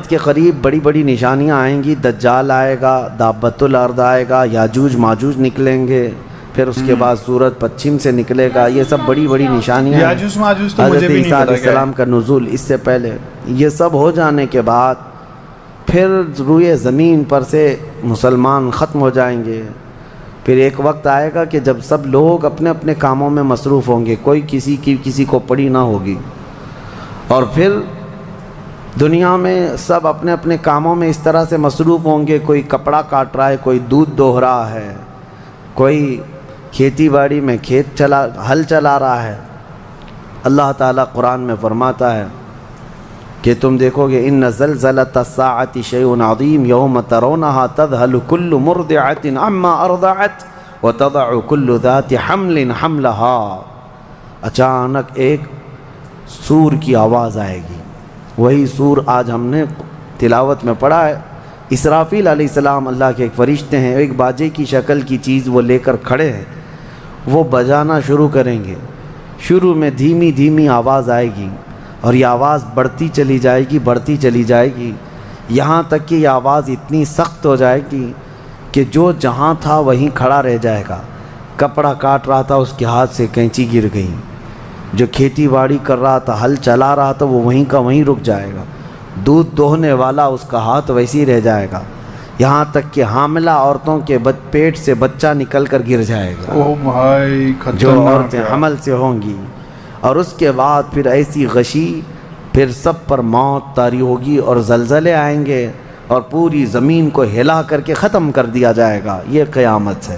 قیامت کے قریب بڑی بڑی نشانیاں آئیں گی، دجال آئے گا، دابۃ الارض آئے گا، یاجوج ماجوج نکلیں گے، پھر اس کے بعد سورج پچھم سے نکلے گا. یہ سب بڑی بڑی نشانیاں ہیں. یاجوج ماجوج تو مجھے حضرت بھی نہیں عیسیٰ پتا علیہ السلام کا نزول اس سے پہلے. یہ سب ہو جانے کے بعد پھر روئے زمین پر سے مسلمان ختم ہو جائیں گے. پھر ایک وقت آئے گا کہ جب سب لوگ اپنے اپنے کاموں میں مصروف ہوں گے، کوئی کسی کو پڑی نہ ہوگی. اور پھر دنیا میں سب اپنے اپنے کاموں میں اس طرح سے مصروف ہوں گے، کوئی کپڑا کاٹ رہا ہے، کوئی دودھ دوہ رہا ہے، کوئی کھیتی باڑی میں ہل چلا رہا ہے. اللہ تعالیٰ قرآن میں فرماتا ہے کہ تم دیکھو گے ان زلزلۃ الساعۃ شیء عظیم یوم ترونها تذهل كل مرضعۃ عما ارضعت وتضع كل ذات حمل حملها. اچانک ایک سور کی آواز آئے گی. وہی سور آج ہم نے تلاوت میں پڑھا ہے. اسرافیل علیہ السلام اللہ کے ایک فرشتے ہیں، ایک باجے کی شکل کی چیز وہ لے کر کھڑے ہیں. وہ بجانا شروع کریں گے. شروع میں دھیمی دھیمی آواز آئے گی اور یہ آواز بڑھتی چلی جائے گی یہاں تک کہ یہ آواز اتنی سخت ہو جائے گی کہ جو جہاں تھا وہیں کھڑا رہ جائے گا. کپڑا کاٹ رہا تھا اس کے ہاتھ سے کینچی گر گئی، جو کھیتی باڑی کر رہا تھا، ہل چلا رہا تھا، وہ وہیں کا وہیں رک جائے گا. دودھ دوہنے والا اس کا ہاتھ ویسے ہی رہ جائے گا، یہاں تک کہ حاملہ عورتوں کے پیٹ سے بچہ نکل کر گر جائے گا. اوہ بھائی خطرناک. جو عورتیں حمل سے ہوں گی. اور اس کے بعد پھر ایسی غشی، پھر سب پر موت طاری ہوگی اور زلزلے آئیں گے اور پوری زمین کو ہلا کر کے ختم کر دیا جائے گا. یہ قیامت ہے،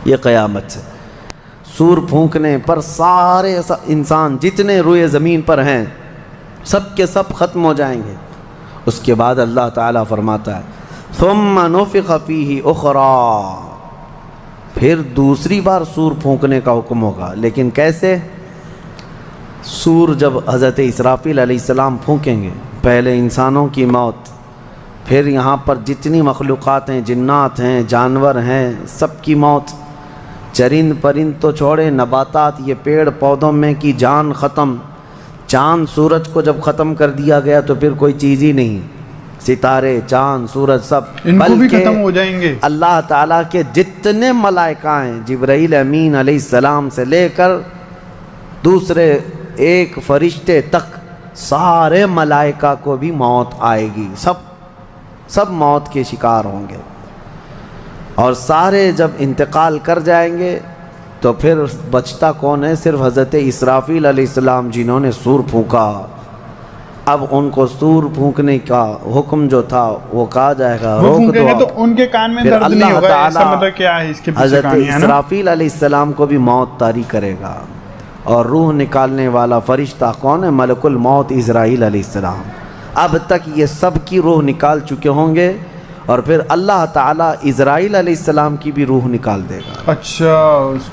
یہ قیامت ہے. سور پھونکنے پر سارے انسان جتنے روئے زمین پر ہیں سب کے سب ختم ہو جائیں گے. اس کے بعد اللہ تعالیٰ فرماتا ہے ثم نفخ فیہ اخری، پھر دوسری بار سور پھونکنے کا حکم ہوگا. لیکن کیسے؟ سور جب حضرت اسرافیل علیہ السلام پھونکیں گے، پہلے انسانوں کی موت، پھر یہاں پر جتنی مخلوقات ہیں، جنات ہیں، جانور ہیں، سب کی موت. چرند پرند تو چھوڑے، نباتات، یہ پیڑ پودوں میں کی جان ختم. چاند سورج کو جب ختم کر دیا گیا تو پھر کوئی چیز ہی نہیں. ستارے، چاند، سورج سب ان کو بھی ختم ہو جائیں گے. اللہ تعالیٰ کے جتنے ملائکہ ہیں، جبرائیل امین علیہ السلام سے لے کر دوسرے ایک فرشتے تک، سارے ملائکہ کو بھی موت آئے گی. سب موت کے شکار ہوں گے. اور سارے جب انتقال کر جائیں گے تو پھر بچتا کون ہے؟ صرف حضرت اسرافیل علیہ السلام جنہوں نے سور پھونکا. اب ان کو سور پھونکنے کا حکم جو تھا وہ کہا جائے گا روک دو. تو ان کے کان میں درد نہیں ہوگا. ایسا مطلب کیا ہے اس کے پیچھے حضرت کہانی ہے نا؟ اسرافیل علیہ السلام کو بھی موت طاری کرے گا. اور روح نکالنے والا فرشتہ کون ہے؟ ملک الموت اسرائیل علیہ السلام. اب تک یہ سب کی روح نکال چکے ہوں گے اور پھر اللہ تعالیٰ اسرائیل علیہ السلام کی بھی روح نکال دے گا. اچھا،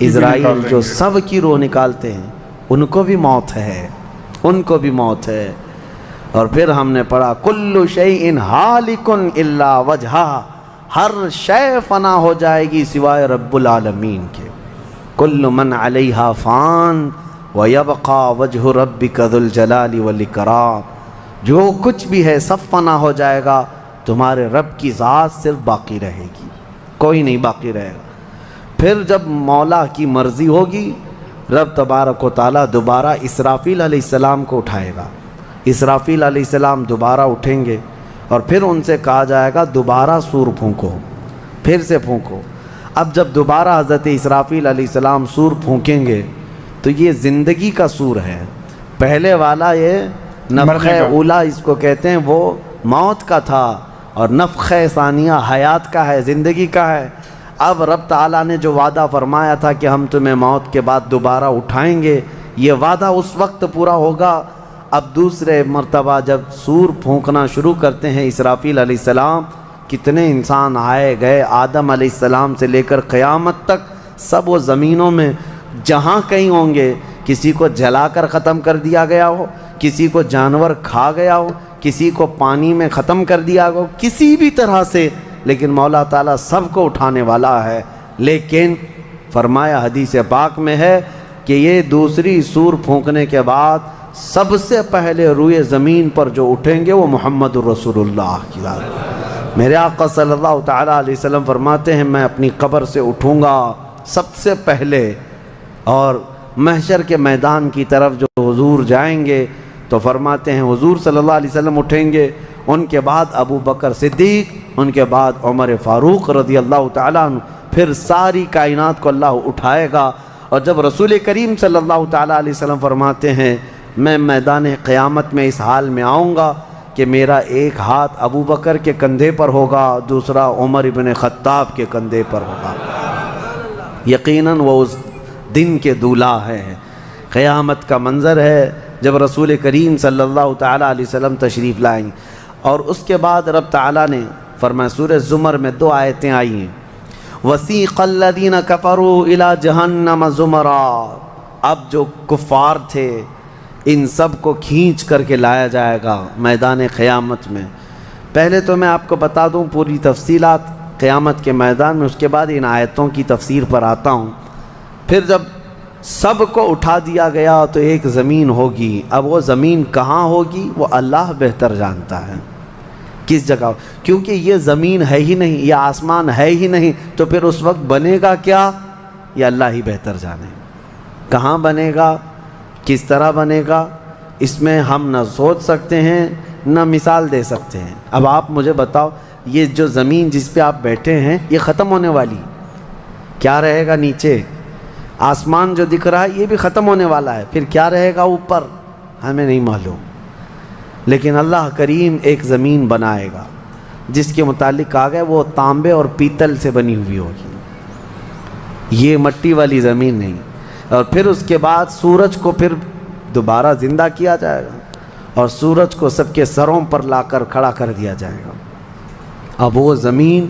اسرائیل جو سب کی روح نکالتے ہیں ان کو بھی موت ہے، ان کو بھی موت ہے. اور پھر ہم نے پڑھا کل شیء ہالک الا وجہہ، ہر شے فنا ہو جائے گی سوائے رب العالمین کے. کل من علیہا فان ویبقى وجہ ربک ذو الجلال والاکرام. جو کچھ بھی ہے سب فنا ہو جائے گا، تمہارے رب کی ذات صرف باقی رہے گی، کوئی نہیں باقی رہے گا. پھر جب مولا کی مرضی ہوگی رب تبارک و تعالیٰ دوبارہ اسرافیل علیہ السلام کو اٹھائے گا. اسرافیل علیہ السلام دوبارہ اٹھیں گے اور پھر ان سے کہا جائے گا دوبارہ سور پھونکو، پھر سے پھونکو. اب جب دوبارہ حضرت اسرافیل علیہ السلام سور پھونکیں گے تو یہ زندگی کا سور ہے. پہلے والا یہ نفخہ اولا اس کو کہتے ہیں، وہ موت کا تھا، اور نفخہ ثانیہ حیات کا ہے، زندگی کا ہے. اب رب تعالیٰ نے جو وعدہ فرمایا تھا کہ ہم تمہیں موت کے بعد دوبارہ اٹھائیں گے، یہ وعدہ اس وقت پورا ہوگا. اب دوسرے مرتبہ جب سور پھونکنا شروع کرتے ہیں اسرافیل علیہ السلام، کتنے انسان آئے گئے، آدم علیہ السلام سے لے کر قیامت تک سب وہ زمینوں میں جہاں کہیں ہوں گے. کسی کو جلا کر ختم کر دیا گیا ہو، کسی کو جانور کھا گیا ہو، کسی کو پانی میں ختم کر دیا ہو، کسی بھی طرح سے، لیکن مولا تعالیٰ سب کو اٹھانے والا ہے. لیکن فرمایا حدیث پاک میں ہے کہ یہ دوسری سور پھونکنے کے بعد سب سے پہلے روئے زمین پر جو اٹھیں گے وہ محمد الرسول اللہ کی ذات۔ میرے آقا صلی اللہ تعالیٰ علیہ وسلم فرماتے ہیں میں اپنی قبر سے اٹھوں گا سب سے پہلے، اور محشر کے میدان کی طرف جو حضور جائیں گے تو فرماتے ہیں حضور صلی اللہ علیہ وسلم اٹھیں گے، ان کے بعد ابو بکر صدیق، ان کے بعد عمر فاروق رضی اللہ تعالیٰ عنہ، پھر ساری کائنات کو اللہ اٹھائے گا۔ اور جب رسول کریم صلی اللہ تعالیٰ علیہ وسلم فرماتے ہیں میں میدان قیامت میں اس حال میں آؤں گا کہ میرا ایک ہاتھ ابو بکر کے کندھے پر ہوگا، دوسرا عمر ابن خطاب کے کندھے پر ہوگا۔ یقیناً وہ اس دن کے دولہا ہیں۔ قیامت کا منظر ہے جب رسول کریم صلی اللہ تعالیٰ علیہ وسلم تشریف لائیں گے۔ اور اس کے بعد رب تعالیٰ نے فرمایا، سورہ زمر میں 2 آیتیں آئی ہیں، وَسِيقَ الَّذِينَ كَفَرُوا إِلَى جَهَنَّمَ زُمَرًا، اب جو کفار تھے ان سب کو کھینچ کر کے لایا جائے گا میدان قیامت میں۔ پہلے تو میں آپ کو بتا دوں پوری تفصیلات قیامت کے میدان میں، اس کے بعد ان آیتوں کی تفسیر پر آتا ہوں۔ پھر جب سب کو اٹھا دیا گیا تو ایک زمین ہوگی، اب وہ زمین کہاں ہوگی وہ اللہ بہتر جانتا ہے کس جگہ، کیونکہ یہ زمین ہے ہی نہیں، یہ آسمان ہے ہی نہیں، تو پھر اس وقت بنے گا کیا یہ اللہ ہی بہتر جانے۔ کہاں بنے گا، کس طرح بنے گا، اس میں ہم نہ سوچ سکتے ہیں نہ مثال دے سکتے ہیں۔ اب آپ مجھے بتاؤ یہ جو زمین جس پہ آپ بیٹھے ہیں یہ ختم ہونے والی، کیا رہے گا نیچے؟ آسمان جو دکھ رہا ہے یہ بھی ختم ہونے والا ہے، پھر کیا رہے گا اوپر ہمیں نہیں معلوم، لیکن اللہ کریم ایک زمین بنائے گا جس کے متعلق کہا گیا وہ تانبے اور پیتل سے بنی ہوئی ہوگی، یہ مٹی والی زمین نہیں۔ اور پھر اس کے بعد سورج کو پھر دوبارہ زندہ کیا جائے گا اور سورج کو سب کے سروں پر لا کر کھڑا کر دیا جائے گا۔ اب وہ زمین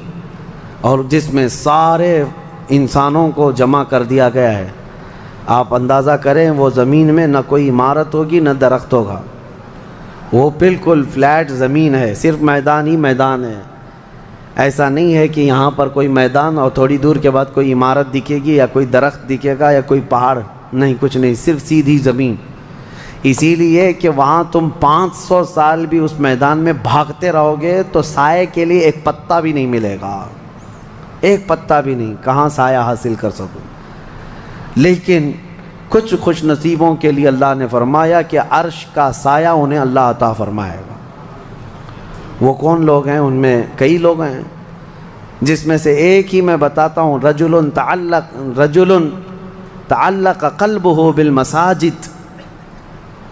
اور جس میں سارے انسانوں کو جمع کر دیا گیا ہے، آپ اندازہ کریں وہ زمین میں نہ کوئی عمارت ہوگی نہ درخت ہوگا، وہ بالکل فلیٹ زمین ہے، صرف میدان ہی میدان ہے۔ ایسا نہیں ہے کہ یہاں پر کوئی میدان اور تھوڑی دور کے بعد کوئی عمارت دکھے گی یا کوئی درخت دکھے گا یا کوئی پہاڑ، نہیں، کچھ نہیں، صرف سیدھی زمین۔ اسی لیے کہ وہاں تم 500 سال بھی اس میدان میں بھاگتے رہو گے تو سائے کے لیے ایک پتا بھی نہیں ملے گا، ایک پتا بھی نہیں، کہاں سایہ حاصل کر سکو۔ لیکن کچھ خوش نصیبوں کے لیے اللہ نے فرمایا کہ عرش کا سایہ انہیں اللہ عطا فرمائے گا۔ وہ کون لوگ ہیں؟ ان میں کئی لوگ ہیں، جس میں سے ایک ہی میں بتاتا ہوں، رجل تعلق قلبہ بالمساجد،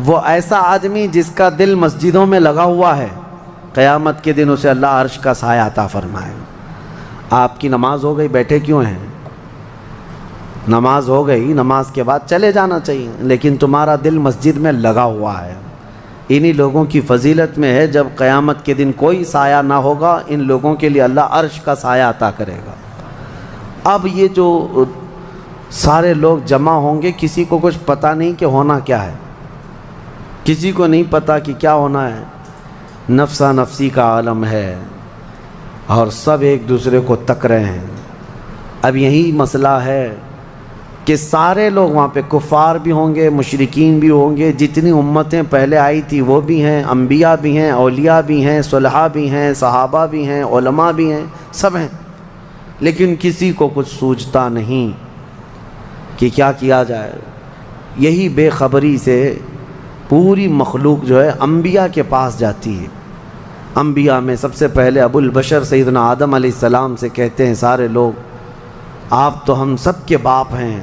وہ ایسا آدمی جس کا دل مسجدوں میں لگا ہوا ہے، قیامت کے دن اسے اللہ عرش کا سایہ عطا فرمائے گا۔ آپ کی نماز ہو گئی، بیٹھے کیوں ہیں؟ نماز ہو گئی، نماز کے بعد چلے جانا چاہیے، لیکن تمہارا دل مسجد میں لگا ہوا ہے۔ انہی لوگوں کی فضیلت میں ہے جب قیامت کے دن کوئی سایہ نہ ہوگا، ان لوگوں کے لیے اللہ عرش کا سایہ عطا کرے گا۔ اب یہ جو سارے لوگ جمع ہوں گے، کسی کو کچھ پتہ نہیں کہ ہونا کیا ہے، کسی کو نہیں پتہ کہ کیا ہونا ہے، نفسا نفسی کا عالم ہے اور سب ایک دوسرے کو تک رہے ہیں۔ اب یہی مسئلہ ہے کہ سارے لوگ وہاں پہ، کفار بھی ہوں گے، مشرکین بھی ہوں گے، جتنی امتیں پہلے آئی تھی وہ بھی ہیں، انبیاء بھی ہیں، اولیاء بھی ہیں، صلحاء بھی ہیں، صحابہ بھی ہیں، علماء بھی ہیں، سب ہیں، لیکن کسی کو کچھ سوچتا نہیں کہ کیا کیا جائے۔ یہی بے خبری سے پوری مخلوق جو ہے انبیاء کے پاس جاتی ہے۔ انبیاء میں سب سے پہلے ابو البشر سیدنا آدم علیہ السلام سے کہتے ہیں سارے لوگ، آپ تو ہم سب کے باپ ہیں،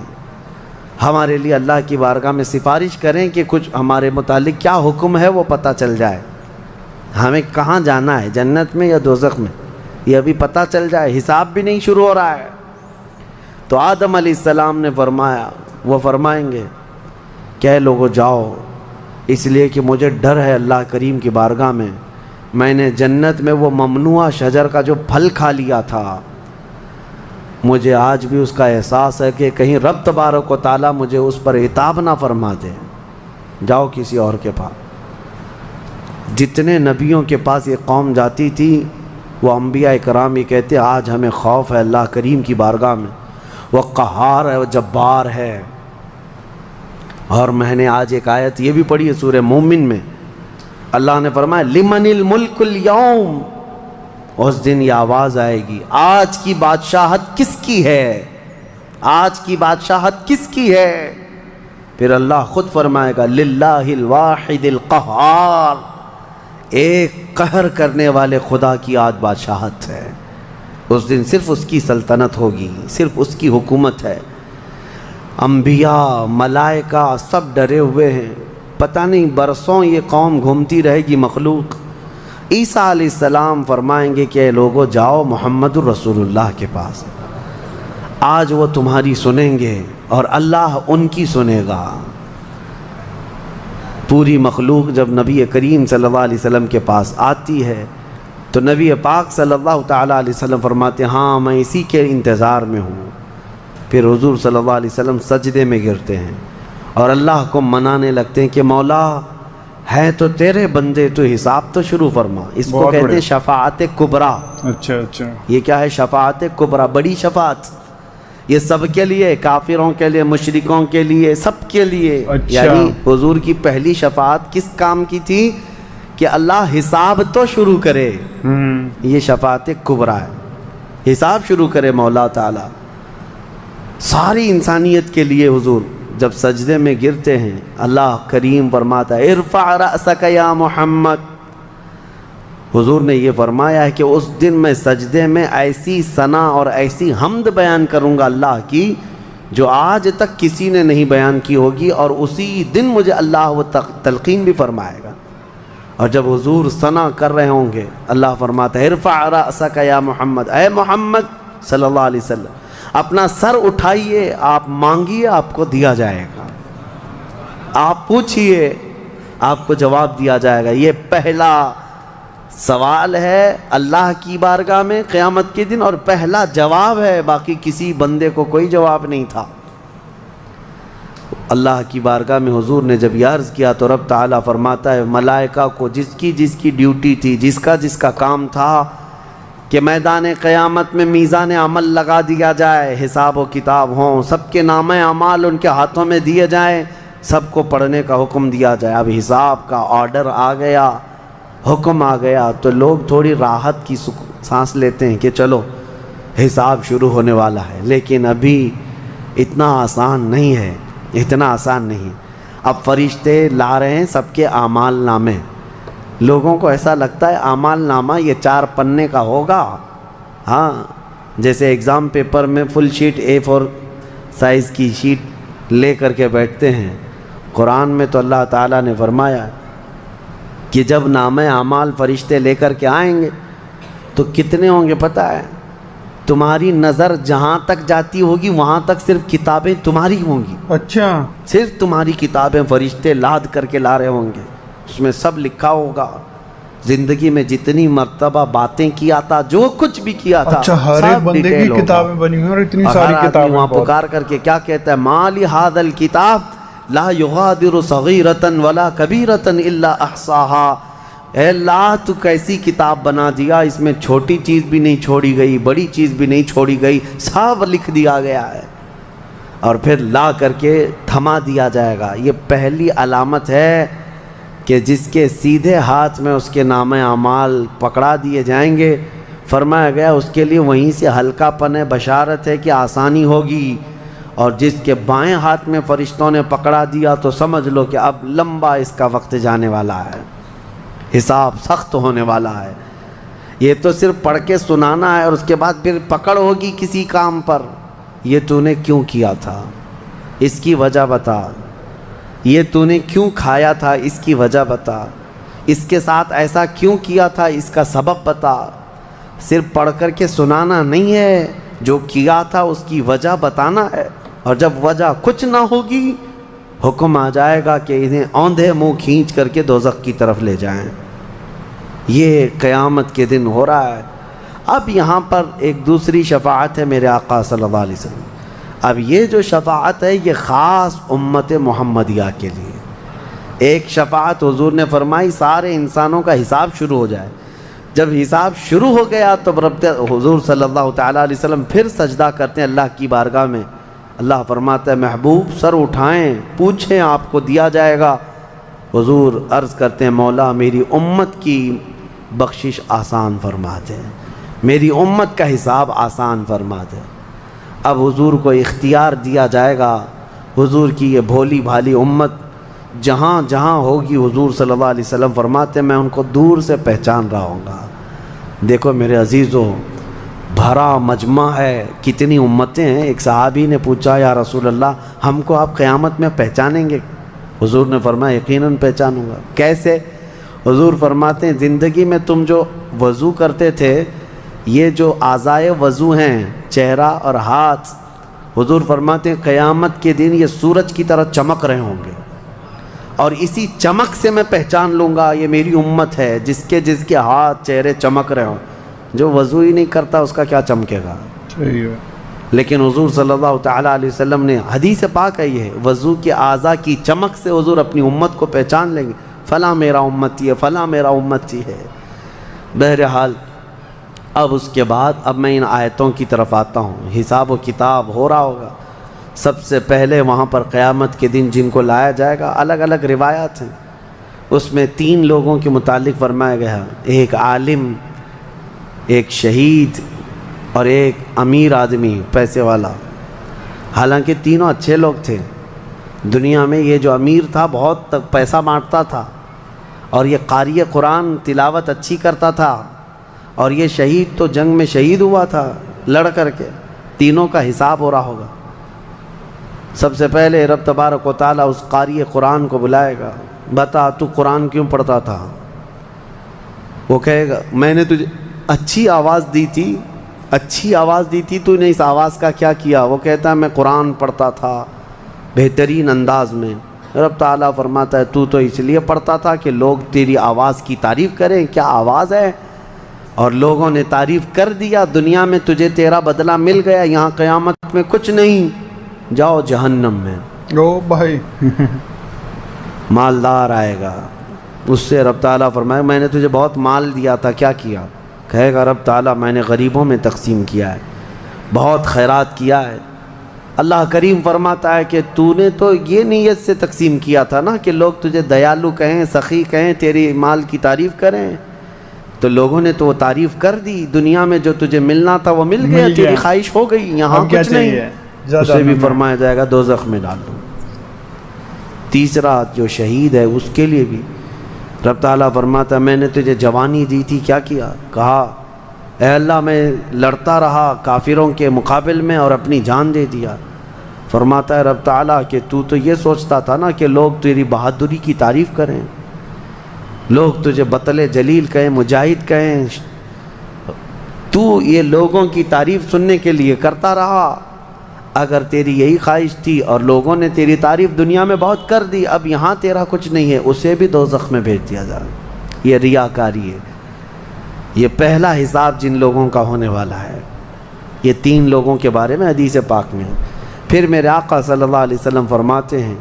ہمارے لیے اللہ کی بارگاہ میں سفارش کریں کہ کچھ ہمارے متعلق کیا حکم ہے وہ پتہ چل جائے، ہمیں کہاں جانا ہے، جنت میں یا دوزخ میں، یہ ابھی پتہ چل جائے، حساب بھی نہیں شروع ہو رہا ہے۔ تو آدم علیہ السلام نے فرمایا، وہ فرمائیں گے کہ اے لوگو جاؤ، اس لیے کہ مجھے ڈر ہے اللہ کریم کی بارگاہ میں نے جنت میں وہ ممنوع شجر کا جو پھل کھا لیا تھا، مجھے آج بھی اس کا احساس ہے کہ کہیں رب تبارک و تعالیٰ مجھے اس پر عتاب نہ فرما دے، جاؤ کسی اور کے پاس۔ جتنے نبیوں کے پاس یہ قوم جاتی تھی وہ انبیاء کرام یہ کہتے آج ہمیں خوف ہے اللہ کریم کی بارگاہ میں، وہ قہار ہے، وہ جبار ہے، اور میں نے آج ایک آیت یہ بھی پڑھی ہے سورہ مومن میں، اللہ نے فرمایا لمن الملک اليوم، اس دن یہ آواز آئے گی آج کی بادشاہت کس کی ہے، آج کی بادشاہت کس کی ہے؟ پھر اللہ خود فرمائے گا للہ الواحد القہار، ایک قہر کرنے والے خدا کی آج بادشاہت ہے۔ اس دن صرف اس کی سلطنت ہوگی، صرف اس کی حکومت ہے۔ انبیاء ملائکہ سب ڈرے ہوئے ہیں، پتہ نہیں برسوں یہ قوم گھومتی رہے گی مخلوق۔ عیسیٰ علیہ السلام فرمائیں گے کہ اے لوگو جاؤ محمد الرسول اللہ کے پاس، آج وہ تمہاری سنیں گے اور اللہ ان کی سنے گا۔ پوری مخلوق جب نبی کریم صلی اللہ علیہ وسلم کے پاس آتی ہے تو نبی پاک صلی اللہ تعالیٰ علیہ وسلم فرماتے ہیں ہاں میں اسی کے انتظار میں ہوں۔ پھر حضور صلی اللہ علیہ وسلم سجدے میں گرتے ہیں اور اللہ کو منانے لگتے ہیں کہ مولا ہے تو تیرے بندے، تو حساب تو شروع فرما۔ اس کو کہتے ہیں شفاعت کبریٰ۔ اچھا یہ کیا ہے؟ شفاعت کبریٰ، بڑی شفاعت۔ یہ سب کے لیے، کافروں کے لیے، مشرکوں کے لیے، سب کے لیے۔ یعنی حضور کی پہلی شفاعت کس کام کی تھی؟ کہ اللہ حساب تو شروع کرے۔ یہ شفاعت کبریٰ ہے، حساب شروع کرے مولا تعالیٰ ساری انسانیت کے لیے۔ حضور جب سجدے میں گرتے ہیں اللہ کریم فرماتا ہے ارفع رأسک یا محمد۔ حضور نے یہ فرمایا ہے کہ اس دن میں سجدے میں ایسی ثنا اور ایسی حمد بیان کروں گا اللہ کی جو آج تک کسی نے نہیں بیان کی ہوگی، اور اسی دن مجھے اللہ وہ تلقین بھی فرمائے گا۔ اور جب حضور ثنا کر رہے ہوں گے اللہ فرماتا ہے ارفع رأسک یا محمد، اے محمد صلی اللہ علیہ وسلم اپنا سر اٹھائیے، آپ مانگیے آپ کو دیا جائے گا، آپ پوچھئے آپ کو جواب دیا جائے گا۔ یہ پہلا سوال ہے اللہ کی بارگاہ میں قیامت کے دن، اور پہلا جواب ہے، باقی کسی بندے کو کوئی جواب نہیں تھا۔ اللہ کی بارگاہ میں حضور نے جب یہ عرض کیا تو رب تعالیٰ فرماتا ہے ملائکہ کو جس کی ڈیوٹی تھی، جس کا کام تھا کہ میدان قیامت میں میزان عمل لگا دیا جائے، حساب و کتاب ہوں، سب کے نام اعمال ان کے ہاتھوں میں دیے جائیں، سب کو پڑھنے کا حکم دیا جائے۔ اب حساب کا آرڈر آ گیا، حکم آ گیا، تو لوگ تھوڑی راحت کی سانس لیتے ہیں کہ چلو حساب شروع ہونے والا ہے، لیکن ابھی اتنا آسان نہیں ہے، اتنا آسان نہیں۔ اب فرشتے لا رہے ہیں سب کے اعمال نامے۔ لوگوں کو ایسا لگتا ہے اعمال نامہ یہ 4 پنے کا ہوگا، ہاں جیسے ایگزام پیپر میں فل شیٹ A4 سائز کی شیٹ لے کر کے بیٹھتے ہیں۔ قرآن میں تو اللہ تعالیٰ نے فرمایا کہ جب نامہ اعمال فرشتے لے کر کے آئیں گے تو کتنے ہوں گے پتہ ہے؟ تمہاری نظر جہاں تک جاتی ہوگی وہاں تک صرف کتابیں تمہاری ہوں گی۔ اچھا، صرف تمہاری کتابیں فرشتے لاد کر کے لا رہے ہوں گے، اس میں سب لکھا ہوگا زندگی میں جتنی مرتبہ باتیں کیا تھا، جو کچھ بھی کیا تھا، اچھا ہر ایک بندے کی کتابیں بنی ہوئی اور اتنی ساری کتابیں۔ وہاں پکار کر کے کیا کہتا ہے مالی ھذا الکتاب لا یغادر صغیرۃ ولا کبیرۃ الا احصاها۔ اے اللہ تو کیسی کتاب بنا دیا، اس میں چھوٹی چیز بھی نہیں چھوڑی گئی، بڑی چیز بھی نہیں چھوڑی گئی، سب لکھ دیا گیا ہے، اور پھر لا کر کے تھما دیا جائے گا۔ یہ پہلی علامت ہے کہ جس کے سیدھے ہاتھ میں اس کے نامہ اعمال پکڑا دیے جائیں گے، فرمایا گیا اس کے لیے وہیں سے ہلکا پن ہے، بشارت ہے کہ آسانی ہوگی، اور جس کے بائیں ہاتھ میں فرشتوں نے پکڑا دیا تو سمجھ لو کہ اب لمبا اس کا وقت جانے والا ہے، حساب سخت ہونے والا ہے۔ یہ تو صرف پڑھ کے سنانا ہے اور اس کے بعد پھر پکڑ ہوگی کسی کام پر۔ یہ تو نے کیوں کیا تھا، اس کی وجہ بتا، یہ تو نے کیوں کھایا تھا، اس کی وجہ بتا، اس کے ساتھ ایسا کیوں کیا تھا، اس کا سبب بتا۔ صرف پڑھ کر کے سنانا نہیں ہے، جو کیا تھا اس کی وجہ بتانا ہے، اور جب وجہ کچھ نہ ہوگی حکم آ جائے گا کہ انہیں اوندھے منہ کھینچ کر کے دوزخ کی طرف لے جائیں۔ یہ قیامت کے دن ہو رہا ہے۔ اب یہاں پر ایک دوسری شفاعت ہے میرے آقا صلی اللہ علیہ وسلم۔ اب یہ جو شفاعت ہے یہ خاص امت محمدیہ کے لیے۔ ایک شفاعت حضور نے فرمائی سارے انسانوں کا حساب شروع ہو جائے۔ جب حساب شروع ہو گیا تو رب حضور صلی اللہ تعالیٰ علیہ وسلم پھر سجدہ کرتے ہیں اللہ کی بارگاہ میں، اللہ فرماتا ہے محبوب سر اٹھائیں پوچھیں آپ کو دیا جائے گا۔ حضور عرض کرتے ہیں مولا میری امت کی بخشش آسان فرما دے، میری امت کا حساب آسان فرما دے۔ اب حضور کو اختیار دیا جائے گا، حضور کی یہ بھولی بھالی امت جہاں جہاں ہوگی حضور صلی اللہ علیہ وسلم فرماتے ہیں میں ان کو دور سے پہچان رہا ہوں گا۔ دیکھو میرے عزیزو بھرا مجمع ہے، کتنی امتیں ہیں۔ ایک صحابی نے پوچھا یا رسول اللہ ہم کو آپ قیامت میں پہچانیں گے؟ حضور نے فرمایا یقیناً پہچانوں گا۔ کیسے؟ حضور فرماتے ہیں زندگی میں تم جو وضو کرتے تھے، یہ جو اعضائے وضو ہیں چہرہ اور ہاتھ، حضور فرماتے ہیں قیامت کے دن یہ سورج کی طرح چمک رہے ہوں گے، اور اسی چمک سے میں پہچان لوں گا یہ میری امت ہے، جس کے ہاتھ چہرے چمک رہے ہوں۔ جو وضو ہی نہیں کرتا اس کا کیا چمکے گا؟ صحیح ہے۔ لیکن حضور صلی اللہ تعالیٰ علیہ وسلم نے حدیث پاک ہے یہ وضو کے اعضاء کی چمک سے حضور اپنی امت کو پہچان لیں گے، فلاں میرا امتی ہے، فلاں میرا امتی ہے۔ بہرحال اب اس کے بعد اب میں ان آیتوں کی طرف آتا ہوں۔ حساب و کتاب ہو رہا ہوگا۔ سب سے پہلے وہاں پر قیامت کے دن جن کو لایا جائے گا، الگ الگ روایات ہیں، اس میں 3 لوگوں کے متعلق فرمایا گیا، ایک عالم، ایک شہید اور ایک امیر آدمی پیسے والا۔ حالانکہ تینوں اچھے لوگ تھے دنیا میں۔ یہ جو امیر تھا بہت پیسہ بانٹتا تھا، اور یہ قاری قرآن تلاوت اچھی کرتا تھا، اور یہ شہید تو جنگ میں شہید ہوا تھا لڑ کر کے۔ تینوں کا حساب ہو رہا ہوگا۔ سب سے پہلے رب تبارک و تعالیٰ اس قاری قرآن کو بلائے گا، بتا تو قرآن کیوں پڑھتا تھا؟ وہ کہے گا میں نے تجھے اچھی آواز دی تھی، تو نے اس آواز کا کیا کیا؟ وہ کہتا ہے میں قرآن پڑھتا تھا بہترین انداز میں۔ رب تعالیٰ فرماتا ہے تو اس لیے پڑھتا تھا کہ لوگ تیری آواز کی تعریف کریں، کیا آواز ہے؟ اور لوگوں نے تعریف کر دیا، دنیا میں تجھے تیرا بدلہ مل گیا، یہاں قیامت میں کچھ نہیں، جاؤ جہنم میں۔ او بھائی مالدار آئے گا، اس سے رب تعالیٰ فرمائے میں نے تجھے بہت مال دیا تھا، کیا کیا؟ کہے گا رب تعالیٰ میں نے غریبوں میں تقسیم کیا ہے، بہت خیرات کیا ہے۔ اللہ کریم فرماتا ہے کہ تو نے تو یہ نیت سے تقسیم کیا تھا نا کہ لوگ تجھے دیالو کہیں، سخی کہیں، تیری مال کی تعریف کریں، تو لوگوں نے تو وہ تعریف کر دی، دنیا میں جو تجھے ملنا تھا وہ مل گیا، تیری خواہش ہو گئی، یہاں کچھ نہیں۔ اسے بھی فرمایا جائے گا دوزخ میں ڈال دو۔ تیسرا جو شہید ہے اس کے لیے بھی رب تعالیٰ فرماتا ہے میں نے تجھے جوانی دی تھی، کیا کیا؟ کہا اے اللہ میں لڑتا رہا کافروں کے مقابل میں اور اپنی جان دے دیا۔ فرماتا ہے رب تعالیٰ کہ تو یہ سوچتا تھا نا کہ لوگ تیری بہادری کی تعریف کریں، لوگ تجھے بطل جلیل کہیں، مجاہد کہیں، تو یہ لوگوں کی تعریف سننے کے لیے کرتا رہا۔ اگر تیری یہی خواہش تھی اور لوگوں نے تیری تعریف دنیا میں بہت کر دی، اب یہاں تیرا کچھ نہیں ہے، اسے بھی دوزخ میں بھیج دیا جائے۔ یہ ریاکاری ہے۔ یہ پہلا حساب جن لوگوں کا ہونے والا ہے، یہ 3 لوگوں کے بارے میں حدیث پاک میں ہے۔ پھر میرے آقا صلی اللہ علیہ وسلم فرماتے ہیں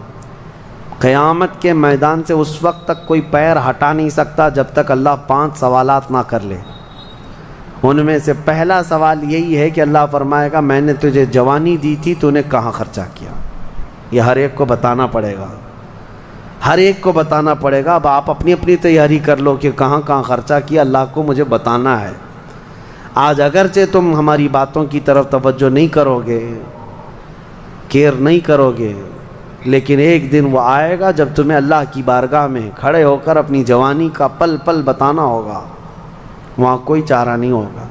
قیامت کے میدان سے اس وقت تک کوئی پیر ہٹا نہیں سکتا جب تک اللہ 5 سوالات نہ کر لے۔ ان میں سے پہلا سوال یہی ہے کہ اللہ فرمائے گا میں نے تجھے جوانی دی تھی، تو نے کہاں خرچہ کیا؟ یہ ہر ایک کو بتانا پڑے گا، ہر ایک کو بتانا پڑے گا۔ اب آپ اپنی اپنی تیاری کر لو کہ کہاں کہاں خرچہ کیا، اللہ کو مجھے بتانا ہے۔ آج اگرچہ تم ہماری باتوں کی طرف توجہ نہیں کرو گے، کیئر نہیں کرو گے، لیکن ایک دن وہ آئے گا جب تمہیں اللہ کی بارگاہ میں کھڑے ہو کر اپنی جوانی کا پل پل بتانا ہوگا، وہاں کوئی چارہ نہیں ہوگا۔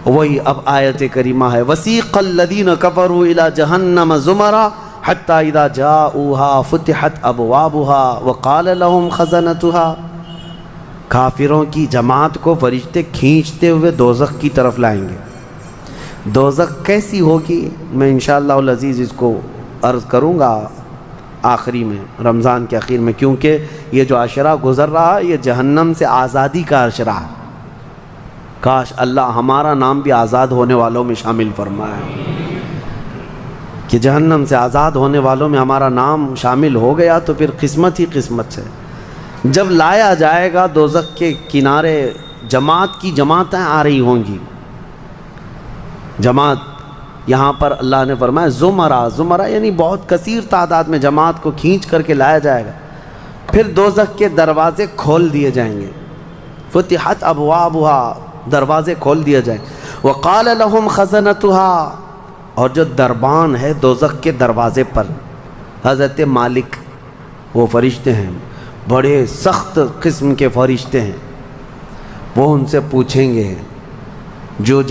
وہی اب آیت کریمہ ہے وَسِيقَ الَّذِينَ كَفَرُوا إِلَى جَهَنَّمَ زُمَرًا حَتَّى إِذَا جَاءُوهَا فُتِحَتْ أَبْوَابُهَا وَقَالَ لَهُمْ خَزَنَتُهَا، کافروں کی جماعت کو فرشتے کھینچتے ہوئے دوزخ کی طرف لائیں گے۔ دوزخ کیسی ہوگی میں انشاءاللہ العزیز اس کو عرض کروں گا آخری میں، رمضان کے آخر میں، کیونکہ یہ جو عشرہ گزر رہا ہے یہ جہنم سے آزادی کا عشرہ ہے۔ کاش اللہ ہمارا نام بھی آزاد ہونے والوں میں شامل فرمائے کہ جہنم سے آزاد ہونے والوں میں ہمارا نام شامل ہو گیا تو پھر قسمت ہی قسمت ہے۔ جب لایا جائے گا دوزخ کے کنارے جماعت کی جماعتیں آ رہی ہوں گی، جماعت یہاں پر اللہ نے فرمایا زمرہ، زمرہ یعنی بہت کثیر تعداد میں جماعت کو کھینچ کر کے لایا جائے گا، پھر دوزخ کے دروازے کھول دیے جائیں گے، فتحت ابوابها، دروازے کھول دیے جائیں، وقال لهم خزنتها، اور جو دربان ہے دوزخ کے دروازے پر، حضرت مالک وہ فرشتے ہیں، بڑے سخت قسم کے فرشتے ہیں، وہ ان سے پوچھیں گے جو